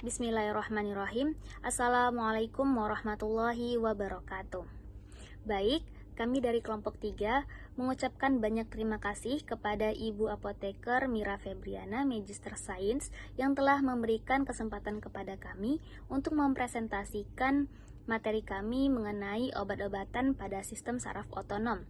Bismillahirrahmanirrahim. Assalamualaikum warahmatullahi wabarakatuh. Baik, kami dari kelompok 3 mengucapkan banyak terima kasih kepada Ibu Apoteker Mira Febriana, Magister Sains, yang telah memberikan kesempatan kepada kami untuk mempresentasikan materi kami mengenai obat-obatan pada sistem saraf otonom.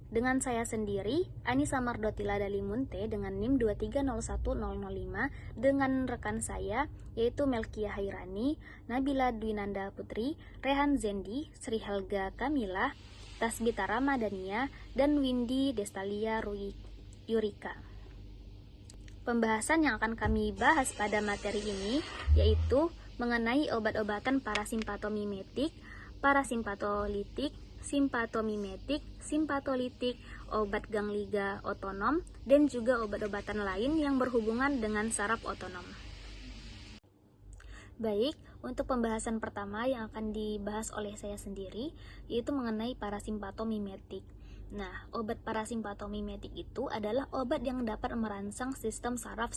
Dengan saya sendiri, Anissa Mardotila Dalimunte dengan NIM 2301005, dengan rekan saya yaitu Melkia Hairani, Nabila Dwinanda Putri, Rehan Zendi, Sri Helga Kamila, Tasbita Ramadania, dan Windy Destalia Yurika. Pembahasan yang akan kami bahas pada materi ini yaitu mengenai obat-obatan parasimpatomimetik, parasimpatolitik, simpatomimetik, simpatolitik, obat gangliga otonom, dan juga obat-obatan lain yang berhubungan dengan saraf otonom. Baik, untuk pembahasan pertama yang akan dibahas oleh saya sendiri, yaitu mengenai parasimpatomimetik. Nah, obat parasimpatomimetik itu adalah obat yang dapat merangsang sistem saraf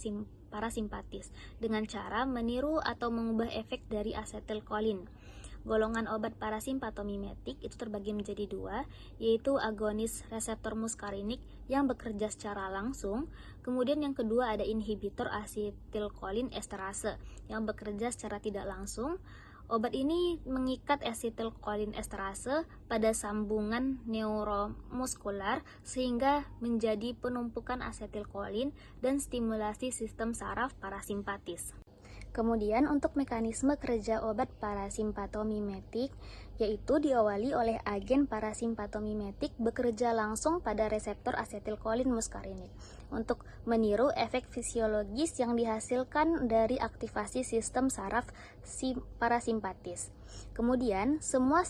parasimpatis dengan cara meniru atau mengubah efek dari asetilkolin. Golongan obat parasimpatomimetik itu terbagi menjadi dua, yaitu agonis reseptor muskarinik yang bekerja secara langsung. Kemudian yang kedua ada inhibitor asetilkolin esterase yang bekerja secara tidak langsung. Obat ini mengikat asetilkolin esterase pada sambungan neuromuskular sehingga menjadi penumpukan asetilkolin dan stimulasi sistem saraf parasimpatis. Kemudian untuk mekanisme kerja obat parasimpatomimetik yaitu diawali oleh agen parasimpatomimetik bekerja langsung pada reseptor asetilkolin muskarinik untuk meniru efek fisiologis yang dihasilkan dari aktivasi sistem saraf parasimpatis. Kemudian semua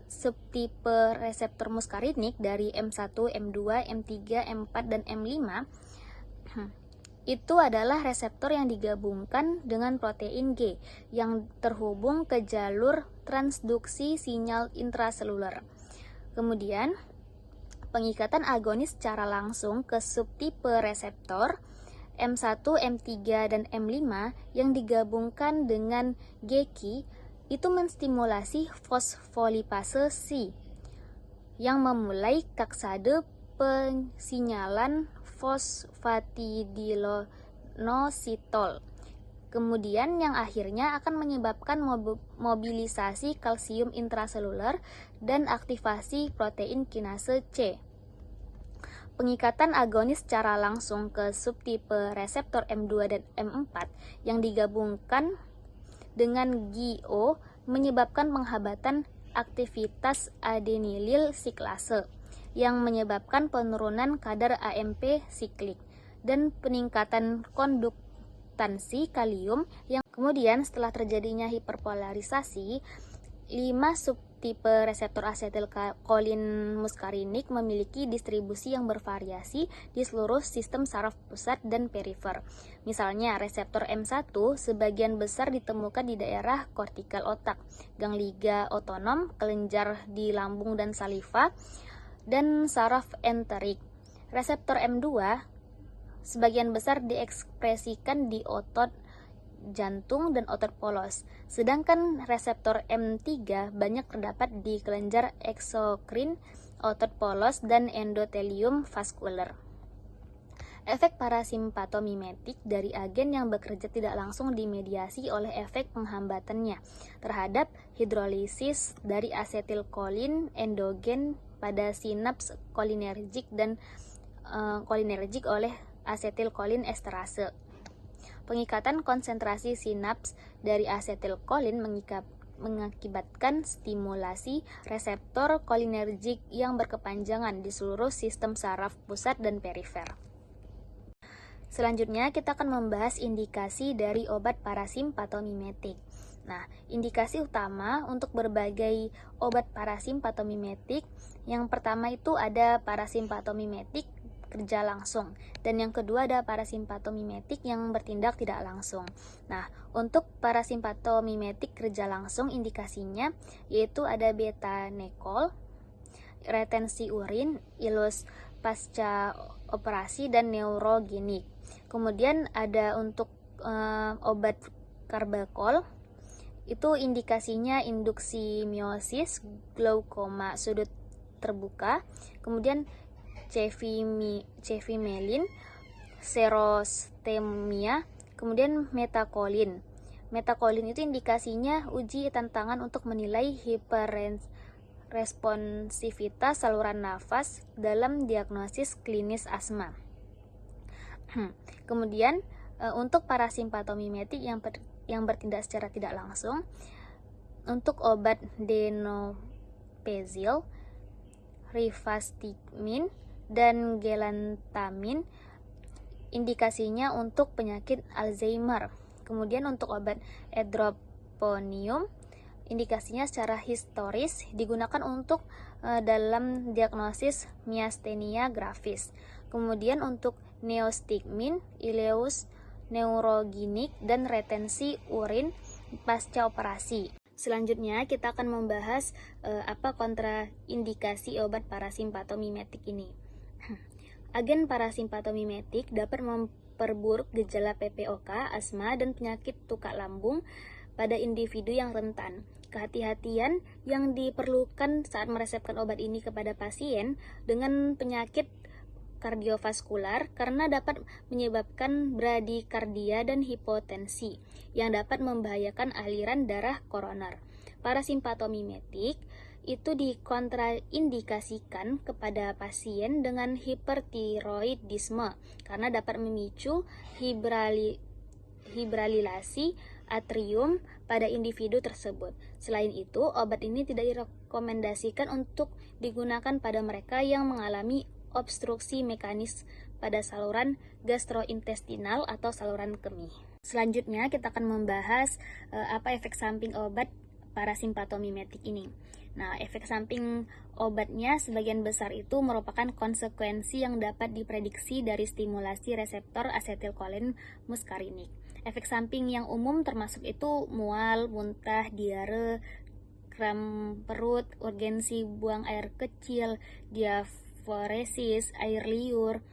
subtipe reseptor muskarinik dari M1, M2, M3, M4, dan M5 itu adalah reseptor yang digabungkan dengan protein G yang terhubung ke jalur transduksi sinyal intraseluler. Kemudian, pengikatan agonis secara langsung ke subtipe reseptor M1, M3, dan M5 yang digabungkan dengan GQ itu menstimulasi fosfolipase C yang memulai kaskade pensinyalan fosfatidilnositol. Kemudian yang akhirnya akan menyebabkan mobilisasi kalsium intraseluler dan aktivasi protein kinase C. Pengikatan agonis secara langsung ke subtipe reseptor M2 dan M4 yang digabungkan dengan GO menyebabkan penghambatan aktivitas adenilil siklase yang menyebabkan penurunan kadar AMP siklik dan peningkatan konduktansi kalium yang kemudian setelah terjadinya hiperpolarisasi, 5 subtipe reseptor asetilkolin muskarinik memiliki distribusi yang bervariasi di seluruh sistem saraf pusat dan perifer. Misalnya, reseptor M1 sebagian besar ditemukan di daerah kortikal otak, gangliga otonom, kelenjar di lambung dan saliva, dan saraf enterik. Reseptor M2 sebagian besar diekspresikan di otot jantung dan otot polos, sedangkan reseptor M3 banyak terdapat di kelenjar eksokrin, otot polos, dan endotelium vaskuler. Efek parasimpatomimetik dari agen yang bekerja tidak langsung dimediasi oleh efek penghambatannya terhadap hidrolisis dari asetilkolin endogen pada sinaps kolinergik dan kolinergik oleh asetilkolin esterase. Pengikatan konsentrasi sinaps dari asetilkolin mengakibatkan stimulasi reseptor kolinergik yang berkepanjangan di seluruh sistem saraf pusat dan perifer. Selanjutnya kita akan membahas indikasi dari obat parasimpatomimetik. Nah, indikasi utama untuk berbagai obat parasimpatomimetik, yang pertama itu ada parasimpatomimetik kerja langsung, dan yang kedua ada parasimpatomimetik yang bertindak tidak langsung. Nah, untuk parasimpatomimetik kerja langsung indikasinya yaitu ada beta-nekol, retensi urin, ilus pasca operasi, dan neurogenik. Kemudian ada untuk obat karbakol itu indikasinya induksi meiosis, glaukoma sudut terbuka, kemudian cevimelin, serostemia, kemudian metakolin. Metakolin itu indikasinya uji tantangan untuk menilai hiperresponsivitas saluran nafas dalam diagnosis klinis asma. Kemudian untuk parasimpatomimetik yang bertindak secara tidak langsung, untuk obat denopezil, rifastimin, dan gelantamin indikasinya untuk penyakit Alzheimer. Kemudian untuk obat edroponium indikasinya secara historis digunakan untuk dalam diagnosis miastenia gravis. Kemudian untuk neostigmin, ileus neurogenik, dan retensi urin pasca operasi. Selanjutnya kita akan membahas apa kontraindikasi obat parasimpatomimetik ini. Agen parasimpatomimetik dapat memperburuk gejala PPOK, asma, dan penyakit tukak lambung pada individu yang rentan. Kehati-hatian yang diperlukan saat meresepkan obat ini kepada pasien dengan penyakit kardiovaskular karena dapat menyebabkan bradikardia dan hipotensi yang dapat membahayakan aliran darah koroner. Parasimpatomimetik itu dikontraindikasikan kepada pasien dengan hipertiroidisme karena dapat memicu hibralilasi atrium pada individu tersebut. Selain itu, obat ini tidak direkomendasikan untuk digunakan pada mereka yang mengalami obstruksi mekanis pada saluran gastrointestinal atau saluran kemih. Selanjutnya kita akan membahas apa efek samping obat parasimpatomimetik ini. Nah, efek samping obatnya sebagian besar itu merupakan konsekuensi yang dapat diprediksi dari stimulasi reseptor asetilkolin muskarinik. Efek samping yang umum termasuk itu mual, muntah, diare, kram perut, urgensi buang air kecil, diaforesis, air liur,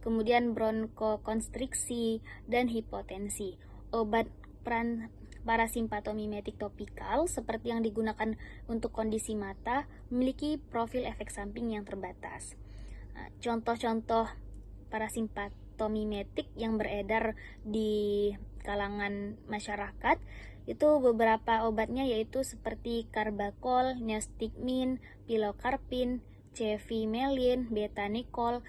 kemudian bronkokonstriksi, dan hipotensi. Obat parasimpatomimetik topikal seperti yang digunakan untuk kondisi mata memiliki profil efek samping yang terbatas. Contoh-contoh parasimpatomimetik yang beredar di kalangan masyarakat itu beberapa obatnya yaitu seperti karbakol, neostigmin, pilokarpin, cevimelin, betanicol,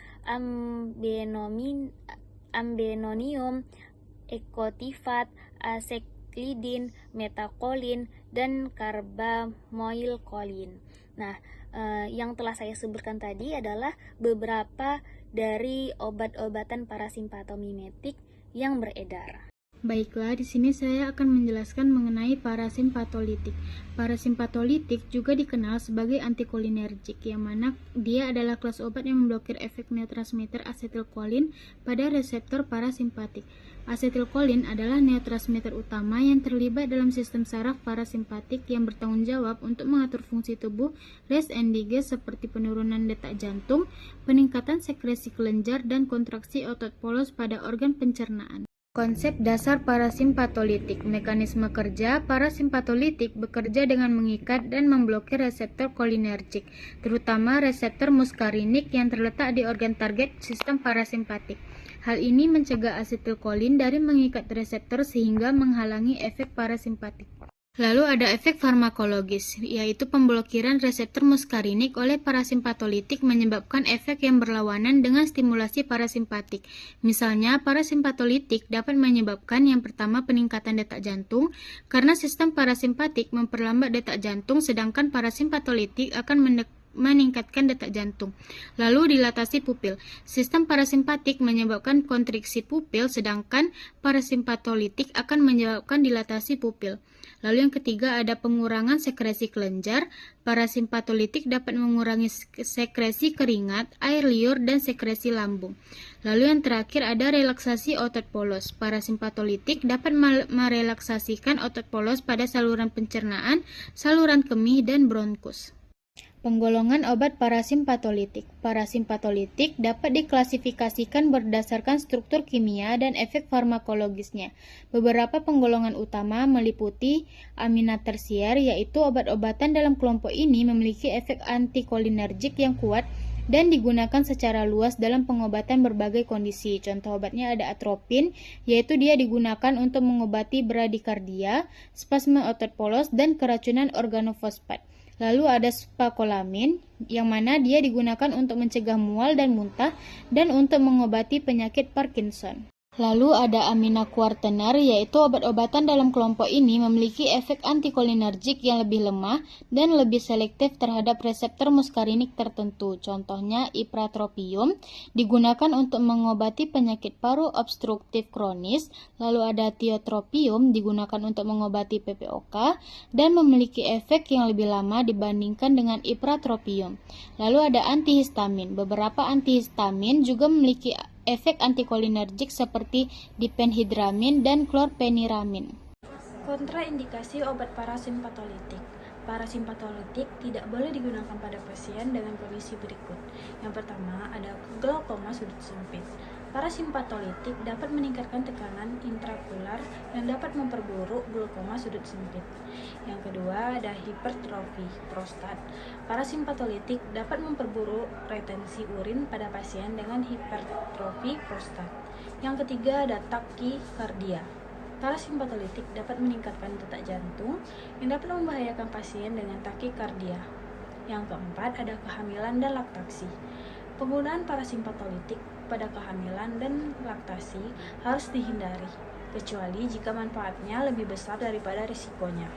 ambenonium, ekotifat, aseklidin, metakolin, dan karbamoilkolin. Nah, yang telah saya sebutkan tadi adalah beberapa dari obat-obatan parasimpatomimetik yang beredar. Baiklah, di sini saya akan menjelaskan mengenai parasimpatolitik. Parasimpatolitik juga dikenal sebagai antikolinergik, yang mana dia adalah kelas obat yang memblokir efek neurotransmitter asetilkolin pada reseptor parasimpatik. Asetilkolin adalah neurotransmitter utama yang terlibat dalam sistem saraf parasimpatik yang bertanggung jawab untuk mengatur fungsi tubuh rest and digest seperti penurunan detak jantung, peningkatan sekresi kelenjar, dan kontraksi otot polos pada organ pencernaan. Konsep dasar parasimpatolitik. Mekanisme kerja parasimpatolitik bekerja dengan mengikat dan memblokir reseptor kolinergik, terutama reseptor muskarinik yang terletak di organ target sistem parasimpatik. Hal ini mencegah asetilkolin dari mengikat reseptor sehingga menghalangi efek parasimpatik. Lalu ada efek farmakologis, yaitu pemblokiran reseptor muskarinik oleh parasimpatolitik menyebabkan efek yang berlawanan dengan stimulasi parasimpatik. Misalnya, parasimpatolitik dapat menyebabkan yang pertama peningkatan detak jantung, karena sistem parasimpatik memperlambat detak jantung, sedangkan parasimpatolitik akan meningkatkan detak jantung. Lalu dilatasi pupil. Sistem parasimpatik menyebabkan kontriksi pupil, sedangkan parasimpatolitik akan menyebabkan dilatasi pupil. Lalu yang ketiga ada pengurangan sekresi kelenjar. Parasimpatolitik dapat mengurangi sekresi keringat, air liur, dan sekresi lambung. Lalu yang terakhir ada relaksasi otot polos. Parasimpatolitik dapat merelaksasikan otot polos pada saluran pencernaan, saluran kemih, dan bronkus. Penggolongan obat parasimpatolitik. Parasimpatolitik dapat diklasifikasikan berdasarkan struktur kimia dan efek farmakologisnya. Beberapa penggolongan utama meliputi amina tersier, yaitu obat-obatan dalam kelompok ini memiliki efek antikolinergik yang kuat dan digunakan secara luas dalam pengobatan berbagai kondisi. Contoh obatnya ada atropin, yaitu dia digunakan untuk mengobati bradikardia, spasme otot polos, dan keracunan organofosfat. Lalu ada skopolamin, yang mana dia digunakan untuk mencegah mual dan muntah dan untuk mengobati penyakit Parkinson. Lalu ada amina kuartener, yaitu obat-obatan dalam kelompok ini memiliki efek antikolinergik yang lebih lemah dan lebih selektif terhadap reseptor muskarinik tertentu. Contohnya ipratropium, digunakan untuk mengobati penyakit paru obstruktif kronis. Lalu ada tiotropium, digunakan untuk mengobati PPOK dan memiliki efek yang lebih lama dibandingkan dengan ipratropium. Lalu ada antihistamin. Beberapa antihistamin juga memiliki efek antikolinergik seperti diphenhidramin dan klorpeniramin. Kontraindikasi obat parasimpatolitik. Parasimpatolitik tidak boleh digunakan pada pasien dengan kondisi berikut. Yang pertama, ada glaukoma sudut sempit. Parasimpatolitik dapat meningkatkan tekanan intraokular yang dapat memperburuk glaukoma sudut sempit. Yang kedua, ada hipertrofi prostat. Parasimpatolitik dapat memperburuk retensi urin pada pasien dengan hipertrofi prostat. Yang ketiga, ada takikardia. Parasimpatolitik dapat meningkatkan detak jantung yang dapat membahayakan pasien dengan takikardia. Yang keempat, ada kehamilan dan laktasi. Penggunaan parasimpatolitik pada kehamilan dan laktasi harus dihindari, kecuali jika manfaatnya lebih besar daripada risikonya.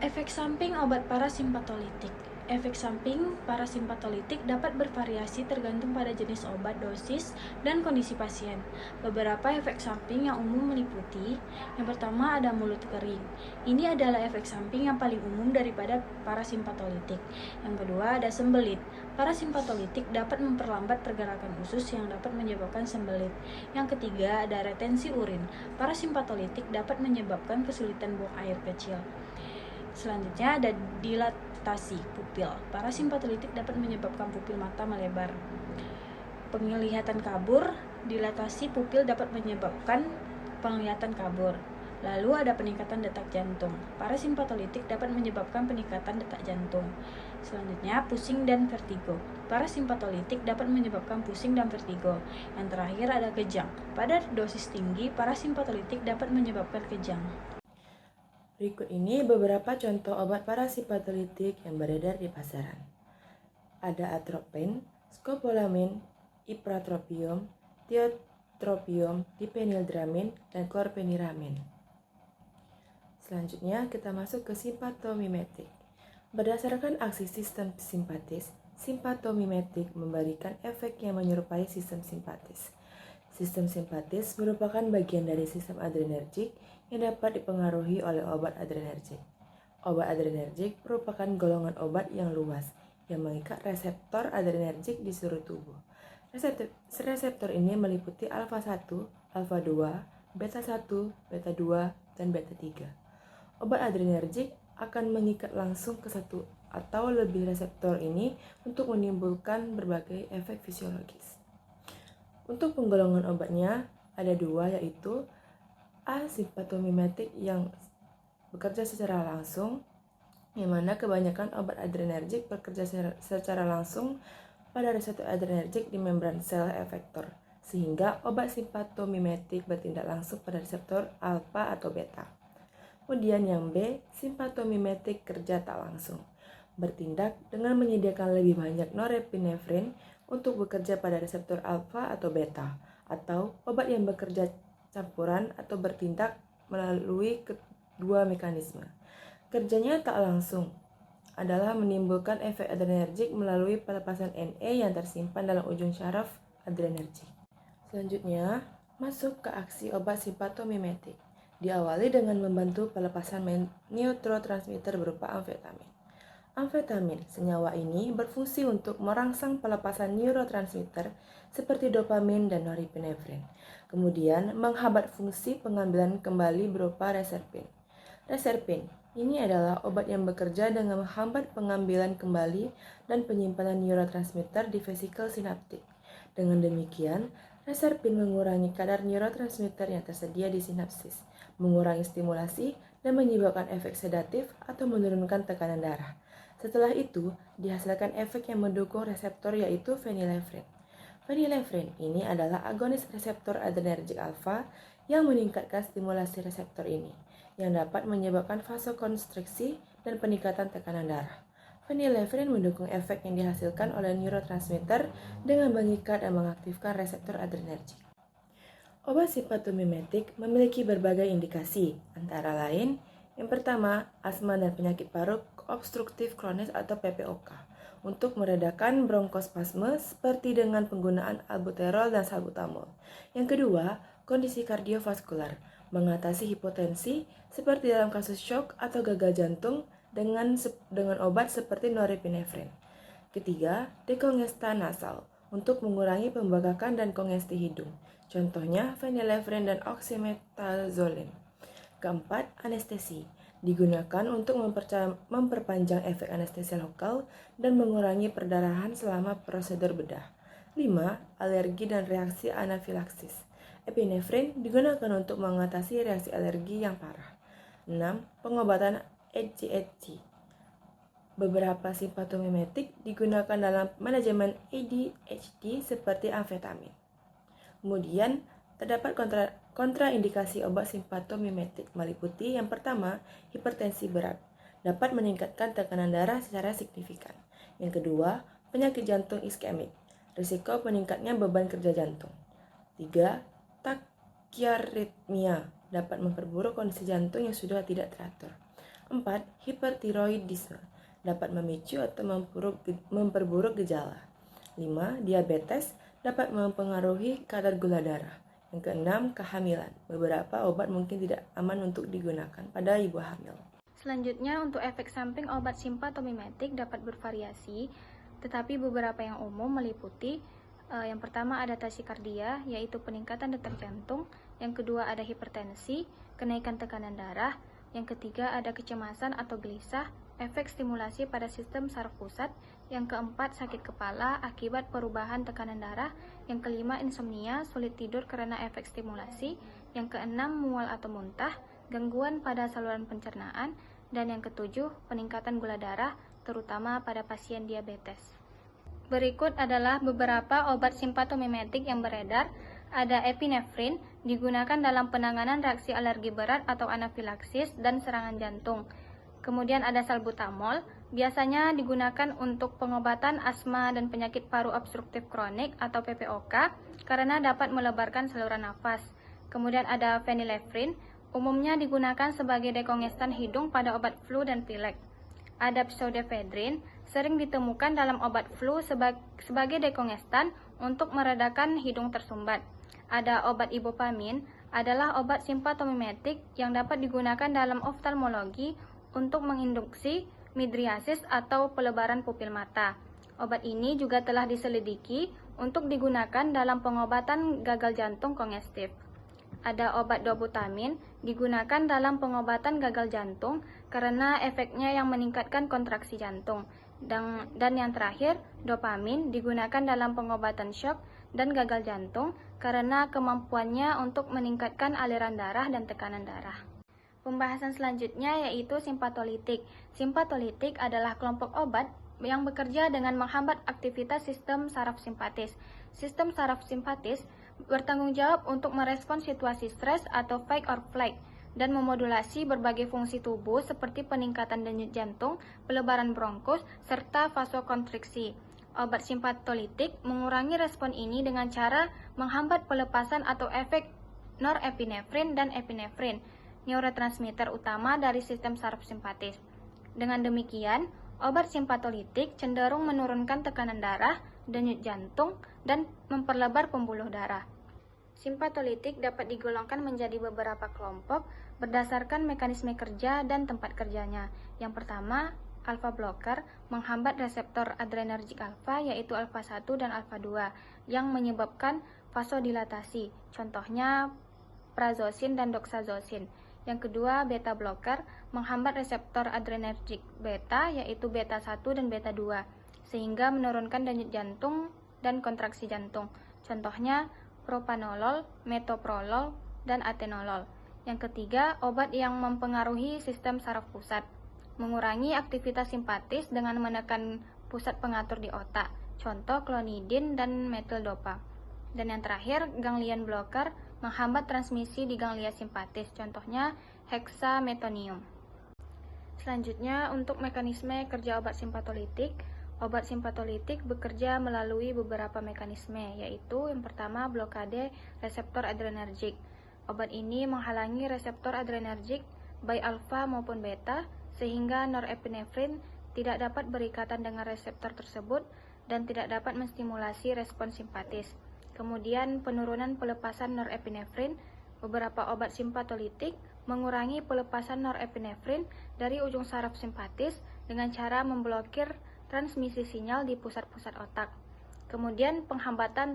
Efek samping obat parasimpatolitik. Efek samping parasimpatolitik dapat bervariasi tergantung pada jenis obat, dosis, dan kondisi pasien. Beberapa efek samping yang umum meliputi: yang pertama ada mulut kering. Ini adalah efek samping yang paling umum daripada parasimpatolitik. Yang kedua ada sembelit. Parasimpatolitik dapat memperlambat pergerakan usus yang dapat menyebabkan sembelit. Yang ketiga ada retensi urin. Parasimpatolitik dapat menyebabkan kesulitan buang air kecil. Selanjutnya ada dilatasi pupil. Parasimpatolitik dapat menyebabkan pupil mata melebar. Penglihatan kabur. Dilatasi pupil dapat menyebabkan penglihatan kabur. Lalu ada peningkatan detak jantung. Parasimpatolitik dapat menyebabkan peningkatan detak jantung. Selanjutnya pusing dan vertigo. Parasimpatolitik dapat menyebabkan pusing dan vertigo. Yang terakhir ada kejang. Pada dosis tinggi, parasimpatolitik dapat menyebabkan kejang. Berikut ini beberapa contoh obat parasimpatolitik yang beredar di pasaran. Ada atropin, skopolamin, ipratropium, tiotropium, diphenhydramine, dan klorpeniramin. Selanjutnya kita masuk ke simpatomimetik. Berdasarkan aksi sistem simpatis, simpatomimetik memberikan efek yang menyerupai sistem simpatis. Sistem simpatis merupakan bagian dari sistem adrenergik yang dapat dipengaruhi oleh obat adrenergik. Obat adrenergik merupakan golongan obat yang luas yang mengikat reseptor adrenergik di seluruh tubuh. Reseptor ini meliputi alfa 1, alfa 2, beta 1, beta 2, dan beta 3. Obat adrenergik akan mengikat langsung ke satu atau lebih reseptor ini untuk menimbulkan berbagai efek fisiologis. Untuk penggolongan obatnya ada dua, yaitu asimpatomimetik yang bekerja secara langsung, yang mana kebanyakan obat adrenergik bekerja secara langsung pada reseptor adrenergik di membran sel efektor, sehingga obat simpatomimetik bertindak langsung pada reseptor alfa atau beta. Kemudian yang B, simpatomimetik kerja tak langsung, bertindak dengan menyediakan lebih banyak norepinefrin untuk bekerja pada reseptor alfa atau beta, atau obat yang bekerja campuran atau bertindak melalui kedua mekanisme. Kerjanya tak langsung adalah menimbulkan efek adrenergik melalui pelepasan Na yang tersimpan dalam ujung syaraf adrenergik. Selanjutnya, masuk ke aksi obat simpatomimetik. Diawali dengan membantu pelepasan neurotransmitter berupa amfetamin. Amfetamin, senyawa ini berfungsi untuk merangsang pelepasan neurotransmitter seperti dopamin dan norepinefrin. Kemudian menghambat fungsi pengambilan kembali berupa reserpin. Reserpin Ini adalah obat yang bekerja dengan menghambat pengambilan kembali dan penyimpanan neurotransmitter di vesikel sinaptik. Dengan demikian, reserpin mengurangi kadar neurotransmitter yang tersedia di sinapsis, mengurangi stimulasi, dan menyebabkan efek sedatif atau menurunkan tekanan darah. Setelah itu, dihasilkan efek yang mendukung reseptor yaitu phenylephrine. Phenylephrine ini adalah agonis reseptor adrenergic alfa yang meningkatkan stimulasi reseptor ini, yang dapat menyebabkan vasokonstriksi dan peningkatan tekanan darah. Phenylephrine mendukung efek yang dihasilkan oleh neurotransmitter dengan mengikat dan mengaktifkan reseptor adrenergic. Obat simpatomimetik memiliki berbagai indikasi, antara lain, yang pertama, asma dan penyakit paru obstruktif kronis atau PPOK, untuk meredakan bronkospasme seperti dengan penggunaan albuterol dan salbutamol. Yang kedua, kondisi kardiovaskular, mengatasi hipotensi seperti dalam kasus shock atau gagal jantung dengan obat seperti norepinefrin. Ketiga, dekongestan nasal untuk mengurangi pembengkakan dan kongesti hidung. Contohnya phenylephrine dan oxymetazoline. Keempat, anestesi. Digunakan untuk memperpanjang efek anestesi lokal dan mengurangi perdarahan selama prosedur bedah. 5. Alergi dan reaksi anafilaksis. Epinefrin digunakan untuk mengatasi reaksi alergi yang parah. 6. Pengobatan ADHD. Beberapa simpatomimetik digunakan dalam manajemen ADHD seperti amfetamin. Kemudian, terdapat kontraindikasi obat simpatomimetik meliputi yang pertama, hipertensi berat, dapat meningkatkan tekanan darah secara signifikan. Yang kedua, penyakit jantung iskemik, risiko meningkatnya beban kerja jantung. 3. Takyaritmia, dapat memperburuk kondisi jantung yang sudah tidak teratur. 4. Hipertiroidisme, dapat memicu atau memperburuk gejala. 5. Diabetes, dapat mempengaruhi kadar gula darah. Yang keenam, kehamilan. Beberapa obat mungkin tidak aman untuk digunakan pada ibu hamil. Selanjutnya, untuk efek samping obat simpatomimetik dapat bervariasi, tetapi beberapa yang umum meliputi yang pertama ada tasikardia, yaitu peningkatan detak jantung. Yang kedua ada hipertensi, kenaikan tekanan darah. Yang ketiga ada kecemasan atau gelisah, efek stimulasi pada sistem saraf pusat. Yang keempat sakit kepala akibat perubahan tekanan darah. Yang kelima insomnia, sulit tidur karena efek stimulasi. Yang keenam mual atau muntah, gangguan pada saluran pencernaan. Dan yang ketujuh peningkatan gula darah, terutama pada pasien diabetes. Berikut adalah beberapa obat simpatomimetik yang beredar. Ada epinefrin, digunakan dalam penanganan reaksi alergi berat atau anafilaksis dan serangan jantung. Kemudian ada salbutamol, biasanya digunakan untuk pengobatan asma dan penyakit paru obstruktif kronik atau PPOK karena dapat melebarkan saluran nafas. Kemudian ada phenylephrine, umumnya digunakan sebagai dekongestan hidung pada obat flu dan pilek. Ada pseudoephedrine, sering ditemukan dalam obat flu sebagai dekongestan untuk meredakan hidung tersumbat. Ada obat ibuprofen, adalah obat simpatomimetik yang dapat digunakan dalam oftalmologi untuk menginduksi midriasis atau pelebaran pupil mata. Obat ini juga telah diselidiki untuk digunakan dalam pengobatan gagal jantung kongestif. Ada obat dobutamin, digunakan dalam pengobatan gagal jantung karena efeknya yang meningkatkan kontraksi jantung. Dan yang terakhir, dopamin digunakan dalam pengobatan shock dan gagal jantung karena kemampuannya untuk meningkatkan aliran darah dan tekanan darah. Pembahasan selanjutnya yaitu simpatolitik. Simpatolitik adalah kelompok obat yang bekerja dengan menghambat aktivitas sistem saraf simpatis. Sistem saraf simpatis bertanggung jawab untuk merespons situasi stres atau fight or flight dan memodulasi berbagai fungsi tubuh seperti peningkatan denyut jantung, pelebaran bronkus, serta vasokonstriksi. Obat simpatolitik mengurangi respon ini dengan cara menghambat pelepasan atau efek norepinefrin dan epinefrin, neurotransmitter utama dari sistem saraf simpatis. Dengan demikian, obat simpatolitik cenderung menurunkan tekanan darah, denyut jantung, dan memperlebar pembuluh darah. Simpatolitik dapat digolongkan menjadi beberapa kelompok berdasarkan mekanisme kerja dan tempat kerjanya. Yang pertama, alpha blocker menghambat reseptor adrenergic alfa yaitu alpha 1 dan alpha 2 yang menyebabkan vasodilatasi. Contohnya prazosin dan doxazosin. Yang kedua, beta blocker menghambat reseptor adrenergik beta, yaitu beta 1 dan beta 2, sehingga menurunkan denyut jantung dan kontraksi jantung. Contohnya propanolol, metoprolol, dan atenolol. Yang ketiga, obat yang mempengaruhi sistem saraf pusat, mengurangi aktivitas simpatis dengan menekan pusat pengatur di otak, contoh klonidin dan metildopa. Dan yang terakhir, ganglion blocker menghambat transmisi di ganglia simpatis, contohnya hexametonium. Selanjutnya, untuk mekanisme kerja obat simpatolitik bekerja melalui beberapa mekanisme, yaitu yang pertama, blokade reseptor adrenergik. Obat ini menghalangi reseptor adrenergik baik alfa maupun beta, sehingga norepinefrin tidak dapat berikatan dengan reseptor tersebut dan tidak dapat menstimulasi respon simpatis. Kemudian penurunan pelepasan norepinefrin. Beberapa obat simpatolitik mengurangi pelepasan norepinefrin dari ujung saraf simpatis dengan cara memblokir transmisi sinyal di pusat-pusat otak. Kemudian penghambatan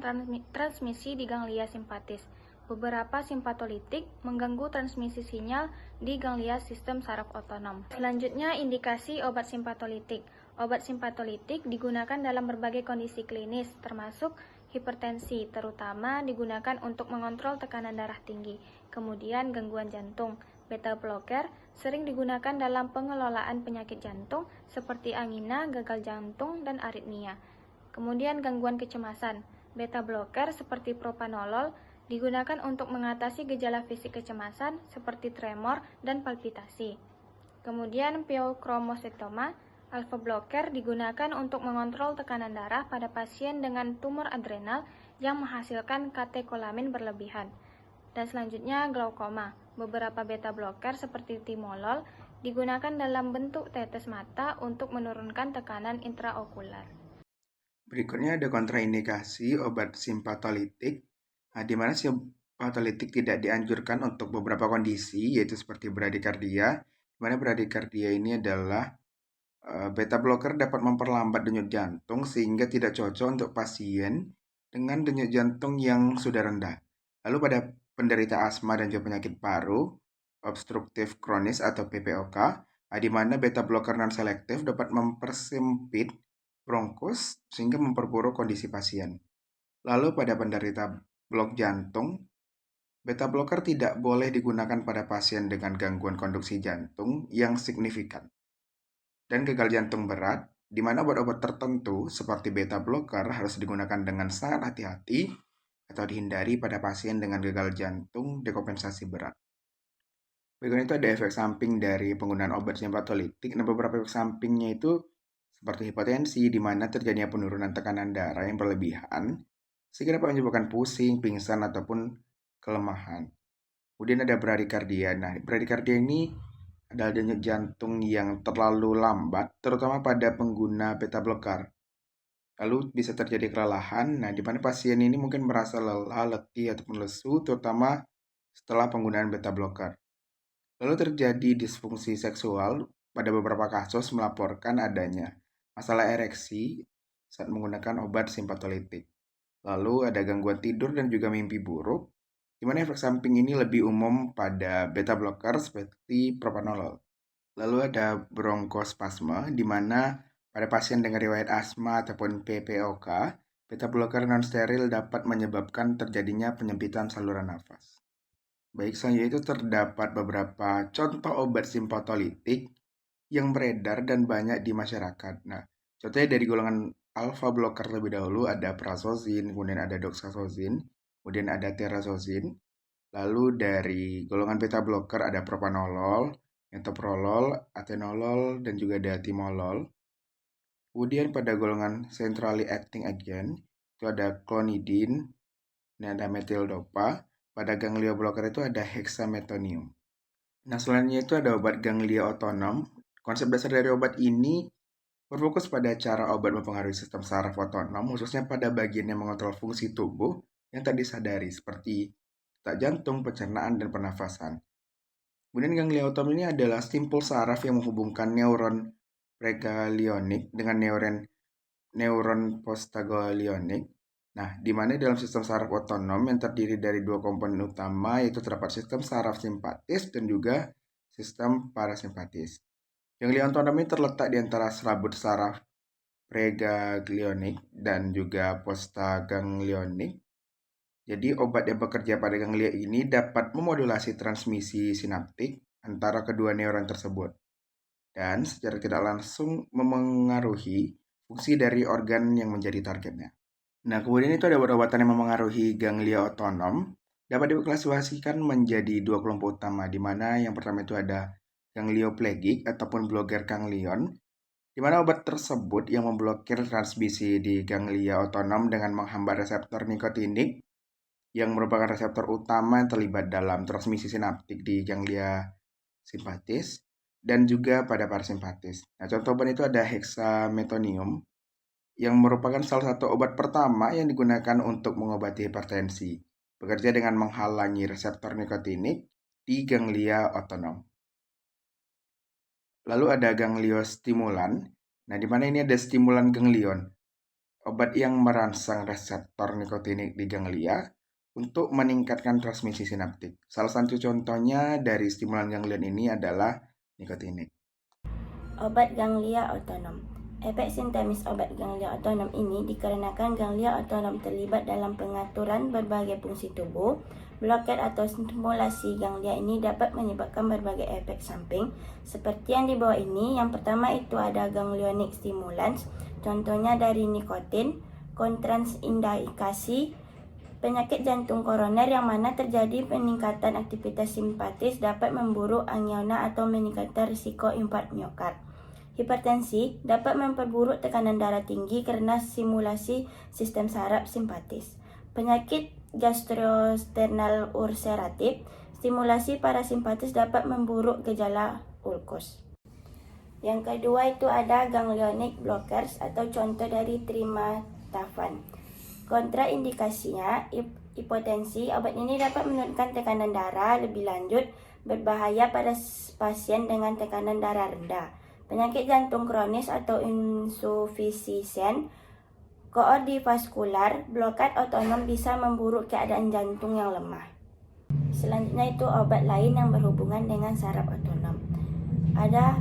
transmisi di ganglia simpatis. Beberapa simpatolitik mengganggu transmisi sinyal di ganglia sistem saraf otonom. Selanjutnya, indikasi obat simpatolitik. Obat simpatolitik digunakan dalam berbagai kondisi klinis, termasuk hipertensi, terutama digunakan untuk mengontrol tekanan darah tinggi. Kemudian gangguan jantung. Beta blocker sering digunakan dalam pengelolaan penyakit jantung seperti angina, gagal jantung, dan aritmia. Kemudian gangguan kecemasan. Beta blocker seperti propanolol digunakan untuk mengatasi gejala fisik kecemasan seperti tremor dan palpitasi. Kemudian pheochromocytoma. Alpha blocker digunakan untuk mengontrol tekanan darah pada pasien dengan tumor adrenal yang menghasilkan katekolamin berlebihan. Dan selanjutnya glaukoma. Beberapa beta blocker seperti timolol digunakan dalam bentuk tetes mata untuk menurunkan tekanan intraokular. Berikutnya ada kontraindikasi obat simpatolitik, di mana simpatolitik tidak dianjurkan untuk beberapa kondisi, yaitu seperti bradikardia, di mana bradikardia ini adalah beta blocker dapat memperlambat denyut jantung sehingga tidak cocok untuk pasien dengan denyut jantung yang sudah rendah. Lalu pada penderita asma dan juga penyakit paru, obstruktif kronis atau PPOK, di mana beta blocker non-selektif dapat mempersempit bronkus sehingga memperburuk kondisi pasien. Lalu pada penderita blok jantung, beta blocker tidak boleh digunakan pada pasien dengan gangguan konduksi jantung yang signifikan dan gagal jantung berat, di mana obat-obat tertentu seperti beta blocker harus digunakan dengan sangat hati-hati atau dihindari pada pasien dengan gagal jantung dekompensasi berat. Berikutnya itu ada efek samping dari penggunaan obat simpatolitik. Nah, beberapa efek sampingnya itu seperti hipotensi, di mana terjadinya penurunan tekanan darah yang berlebihan, sehingga dapat menyebabkan pusing, pingsan, ataupun kelemahan. Kemudian ada bradikardia. Nah, bradikardia ini adalah denyut jantung yang terlalu lambat, terutama pada pengguna beta blocker. Lalu bisa terjadi kelelahan, di mana pasien ini mungkin merasa lelah, letih, ataupun lesu, terutama setelah penggunaan beta blocker. Lalu terjadi disfungsi seksual, pada beberapa kasus melaporkan adanya masalah ereksi saat menggunakan obat simpatolitik. Lalu ada gangguan tidur dan juga mimpi buruk, di mana efek samping ini lebih umum pada beta blocker seperti propanolol. Lalu ada bronkospasme, di mana pada pasien dengan riwayat asma ataupun PPOK, beta blocker non-steril dapat menyebabkan terjadinya penyempitan saluran nafas. Baik, selanjutnya itu terdapat beberapa contoh obat simpatolitik yang beredar dan banyak di masyarakat. Nah, contohnya dari golongan alpha blocker lebih dahulu ada prazosine, kemudian ada doxazosine, kemudian ada terazosine. Lalu dari golongan beta blocker ada propanolol, metoprolol, atenolol, dan juga ada timolol. Kemudian pada golongan centrally acting agent itu ada klonidin, ini ada metildopa. Pada ganglia blocker itu ada hexametonium. Nah, selanjutnya itu ada obat ganglia otonom. Konsep dasar dari obat ini berfokus pada cara obat mempengaruhi sistem saraf otonom, khususnya pada bagian yang mengontrol fungsi tubuh yang tak disadari, seperti detak jantung, pencernaan, dan pernafasan. Kemudian ganglia otonom ini adalah simpul saraf yang menghubungkan neuron preganglionik dengan neuron postaganglionik. Nah, di mana dalam sistem saraf otonom yang terdiri dari dua komponen utama, yaitu terdapat sistem saraf simpatis dan juga sistem parasimpatis. Ganglia otonom ini terletak di antara selaput saraf preganglionik dan juga postaganglionik. Jadi, obat yang bekerja pada ganglia ini dapat memodulasi transmisi sinaptik antara kedua neuron tersebut dan secara tidak langsung memengaruhi fungsi dari organ yang menjadi targetnya. Nah, kemudian itu ada obat-obatan yang memengaruhi ganglia otonom dapat diklasifikasikan menjadi dua kelompok utama, di mana yang pertama itu ada ganglioplegik ataupun blocker ganglion, di mana obat tersebut yang memblokir transmisi di ganglia otonom dengan menghambat reseptor nikotinik yang merupakan reseptor utama yang terlibat dalam transmisi sinaptik di ganglia simpatis dan juga pada parasimpatis. Nah, contoh obat itu ada hexametonium yang merupakan salah satu obat pertama yang digunakan untuk mengobati hipertensi, bekerja dengan menghalangi reseptor nikotinik di ganglia otonom. Lalu ada gangliostimulan. Nah, di mana ini ada stimulan ganglion, obat yang merangsang reseptor nikotinik di ganglia untuk meningkatkan transmisi sinaptik. Salah satu contohnya dari stimulan ganglion ini adalah nikotinik. Obat ganglia otonom. Efek sintemis obat ganglia otonom ini dikarenakan ganglia otonom terlibat dalam pengaturan berbagai fungsi tubuh. Bloket atau stimulasi ganglia ini dapat menyebabkan berbagai efek samping seperti yang di bawah ini. Yang pertama itu ada ganglionic stimulans, contohnya dari nikotin, kontraindikasi penyakit jantung koroner yang mana terjadi peningkatan aktivitas simpatis dapat memburuk angiona atau meningkatkan risiko infark miokard. Hipertensi dapat memperburuk tekanan darah tinggi karena stimulasi sistem saraf simpatis. Penyakit gastrointestinal ulceratif, stimulasi parasimpatis dapat memburuk gejala ulkus. Yang kedua itu ada ganglionic blockers atau contoh dari trimetafan. Kontraindikasinya, hipotensi, obat ini dapat menurunkan tekanan darah lebih lanjut, berbahaya pada pasien dengan tekanan darah rendah. Penyakit jantung kronis atau insufisien koordivaskular, blokat otonom bisa memburuk keadaan jantung yang lemah. Selanjutnya itu obat lain yang berhubungan dengan saraf otonom. Ada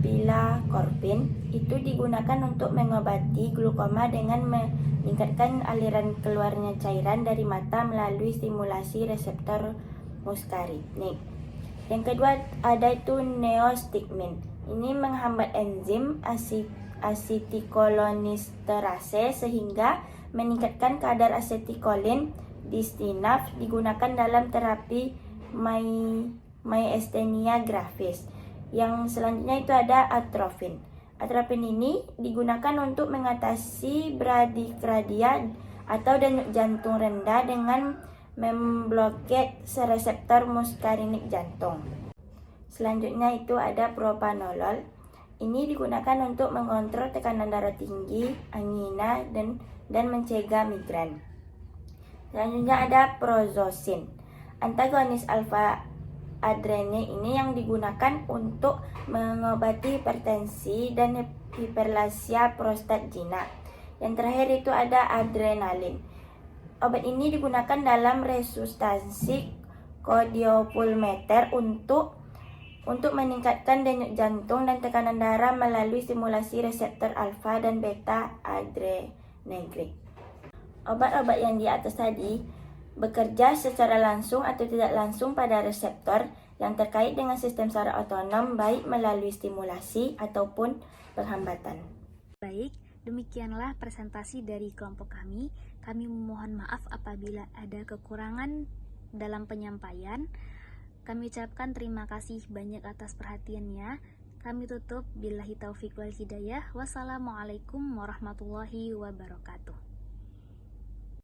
pilakorpin, itu digunakan untuk mengobati glukoma dengan meningkatkan aliran keluarnya cairan dari mata melalui stimulasi reseptor muskarinik. Yang kedua ada itu neostigmin. Ini menghambat enzim asetikolinisterase sehingga meningkatkan kadar asetikolin di sinapsa, digunakan dalam terapi myasthenia gravis. Yang selanjutnya itu ada atropin. Atropin ini digunakan untuk mengatasi bradykardia atau denyut jantung rendah dengan memblokir reseptor muskarinik jantung. Selanjutnya itu ada propanolol. Ini digunakan untuk mengontrol tekanan darah tinggi, angina, dan mencegah migrain. Selanjutnya ada prazosin. Antagonis alfa adrenal ini yang digunakan untuk mengobati hipertensi dan hiperplasia prostat jinak. Yang terakhir itu ada adrenalin. Obat ini digunakan dalam resusitasi kardiopulmoner untuk meningkatkan denyut jantung dan tekanan darah melalui stimulasi reseptor alfa dan beta adrenergic. Obat-obat yang di atas tadi bekerja secara langsung atau tidak langsung pada reseptor yang terkait dengan sistem saraf otonom, baik melalui stimulasi ataupun penghambatan. Baik, demikianlah presentasi dari kelompok kami. Kami memohon maaf apabila ada kekurangan dalam penyampaian. Kami ucapkan terima kasih banyak atas perhatiannya. Kami tutup billahi taufiq wal hidayah. Wassalamualaikum warahmatullahi wabarakatuh.